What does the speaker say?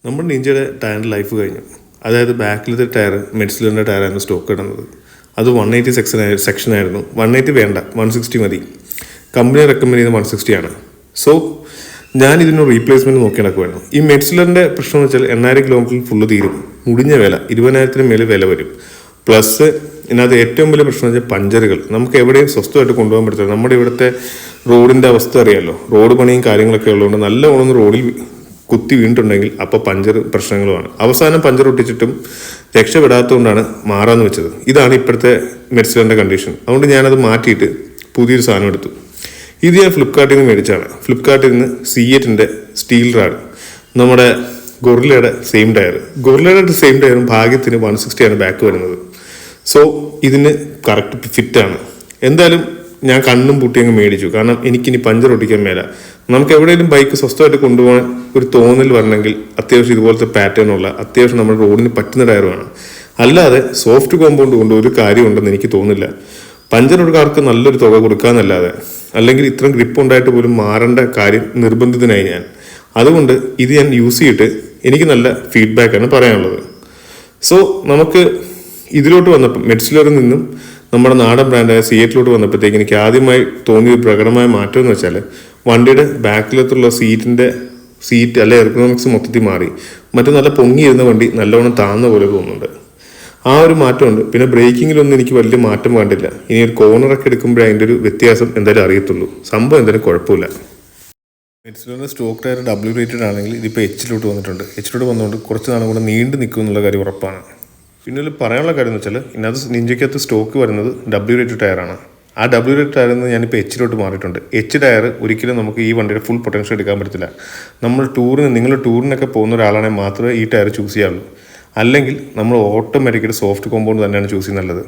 നമ്മുടെ നിഞ്ചയുടെ ടയറിൻ്റെ ലൈഫ് കഴിഞ്ഞു. അതായത് ബാക്കിലത്തെ ടയർ മെഡ്സിലറിൻ്റെ ടയറായിരുന്നു സ്റ്റോക്ക് ഇടുന്നത്. അത് 180 സെക്ഷനായിരുന്നു. 180 വേണ്ട, 160 മതി. കമ്പനി റെക്കമെൻഡ് ചെയ്ത് 160 ആണ്. സോ ഞാൻ ഇതിനൊരു റീപ്ലേസ്മെൻറ്റ് നോക്കി നടക്കുമായിരുന്നു. ഈ മെഡ്സിലറിൻ്റെ പ്രശ്നം എന്ന് വെച്ചാൽ 8000 കിലോമീറ്ററിൽ ഫുള്ള് തീരും. മുടിഞ്ഞ വില 20,000 മേലെ വില വരും. പ്ലസ് ഇതിനകത്ത് ഏറ്റവും വലിയ പ്രശ്നം എന്ന് വെച്ചാൽ പഞ്ചറുകൾ. നമുക്ക് എവിടെയും സ്വസ്ഥമായിട്ട് കൊണ്ടുപോകാൻ പറ്റില്ല. നമ്മുടെ ഇവിടുത്തെ റോഡിൻ്റെ അവസ്ഥ അറിയാമല്ലോ. റോഡ് പണിയും കാര്യങ്ങളൊക്കെ ഉള്ളതുകൊണ്ട് നല്ല ഓണം റോഡിൽ കുത്തി വീണിട്ടുണ്ടെങ്കിൽ അപ്പോൾ പഞ്ചർ പ്രശ്നങ്ങളുമാണ്. അവസാനം പഞ്ചർ ഒട്ടിച്ചിട്ടും രക്ഷപ്പെടാത്തതുകൊണ്ടാണ് മാറാന്ന് വെച്ചത്. ഇതാണ് ഇപ്പോഴത്തെ മെഡ്സിലറിൻ്റെ കണ്ടീഷൻ. അതുകൊണ്ട് ഞാനത് മാറ്റിയിട്ട് പുതിയൊരു സാധനം എടുത്തു. ഇത് ഞാൻ ഫ്ലിപ്കാർട്ടിൽ നിന്ന് മേടിച്ചാണ്. ഫ്ലിപ്കാർട്ടിൽ നിന്ന് C8-ൻ്റെ സ്റ്റീൽ റാഡ്, നമ്മുടെ ഗൊറില്ലയുടെ സെയിം ടയറും ഭാഗ്യത്തിന് 160 ആണ് ബാക്ക് വരുന്നത്. സോ ഇതിന് കറക്റ്റ് ഫിറ്റാണ്. എന്തായാലും ഞാൻ കണ്ണും പൂട്ടി അങ്ങ് മേടിച്ചു. കാരണം എനിക്കിനി പഞ്ചർ ഒട്ടിക്കാൻ മേല. നമുക്ക് എവിടെയെങ്കിലും ബൈക്ക് സ്വസ്ഥമായിട്ട് കൊണ്ടുപോകാൻ ഒരു തോന്നൽ വരണമെങ്കിൽ അത്യാവശ്യം ഇതുപോലത്തെ പാറ്റേണുള്ള അത്യാവശ്യം നമ്മുടെ റോഡിന് പറ്റുന്ന ടയർ വേണം. അല്ലാതെ സോഫ്റ്റ് കോമ്പൗണ്ട് കൊണ്ട് ഒരു കാര്യമുണ്ടെന്ന് എനിക്ക് തോന്നുന്നില്ല. പഞ്ചർ ഒടുക്കാർക്ക് നല്ലൊരു തുക കൊടുക്കാന്നല്ലാതെ, അല്ലെങ്കിൽ ഇത്രയും ഗ്രിപ്പ് ഉണ്ടായിട്ട് പോലും മാറേണ്ട കാര്യം നിർബന്ധിതനായി ഞാൻ. അതുകൊണ്ട് ഇത് ഞാൻ യൂസ് ചെയ്തിട്ട് എനിക്ക് നല്ല ഫീഡ്ബാക്കാണ് പറയാനുള്ളത്. സോ നമുക്ക് ഇതിലോട്ട് വന്നപ്പോൾ മെഡ്സിലറിൽ നിന്നും നമ്മുടെ നാടൻ ബ്രാൻഡായ C8 വന്നപ്പോഴത്തേക്ക് എനിക്ക് ആദ്യമായി തോന്നിയ പ്രകടമായ മാറ്റം എന്ന് വെച്ചാൽ വണ്ടിയുടെ ബാക്കിലത്തുള്ള സീറ്റ് അല്ലെ എർഗണോമിക്സ് മൊത്തത്തിൽ മാറി. മറ്റു നല്ല പൊങ്ങിയിരുന്ന വണ്ടി നല്ലവണ്ണം താഴ്ന്ന പോലെ തോന്നുന്നുണ്ട്. ആ ഒരു മാറ്റമുണ്ട്. പിന്നെ ബ്രേക്കിങ്ങിലൊന്നും എനിക്ക് വലിയ മാറ്റം കണ്ടില്ല. ഇനി ഒരു കോർണറൊക്കെ എടുക്കുമ്പോഴേ അതിൻ്റെ ഒരു വ്യത്യാസം എന്തായാലും അറിയത്തുള്ളൂ. സംഭവം എന്തായാലും കുഴപ്പമില്ല. മെഡ്സിലറിൻ്റെ സ്റ്റോക്ക് ടയർ W റേറ്റഡ് ആണെങ്കിൽ ഇതിപ്പോൾ H വന്നിട്ടുണ്ട്. H വന്നുകൊണ്ട് കുറച്ച് നാളും കൂടെ നീണ്ടു നിൽക്കും എന്നുള്ള കാര്യം ഉറപ്പാണ്. പിന്നെ ഒരു പറയാനുള്ള കാര്യം എന്ന് വെച്ചാൽ ഇതിനകത്ത് നിഞ്ചയ്ക്കകത്ത് സ്റ്റോക്ക് വരുന്നത് W റേറ്റഡ് ടയറാണ്. ആ W റേറ്റഡ് ടയറിൽ നിന്ന് ഞാനിപ്പോൾ H മാറിയിട്ടുണ്ട്. H ടയർ ഒരിക്കലും നമുക്ക് ഈ വണ്ടിയുടെ ഫുൾ പൊട്ടൻഷ്യൽ എടുക്കാൻ പറ്റത്തില്ല. നിങ്ങൾ ടൂറിനൊക്കെ പോകുന്ന ഒരാളാണെങ്കിൽ മാത്രമേ ഈ ടയർ ചൂസ് ചെയ്യാവുള്ളൂ. അല്ലെങ്കിൽ നമ്മൾ ഓട്ടോമാറ്റിക്കലി സോഫ്റ്റ് കോമ്പൗണ്ട് തന്നെയാണ് ചൂസ് ചെയ്യുന്നത് നല്ലത്.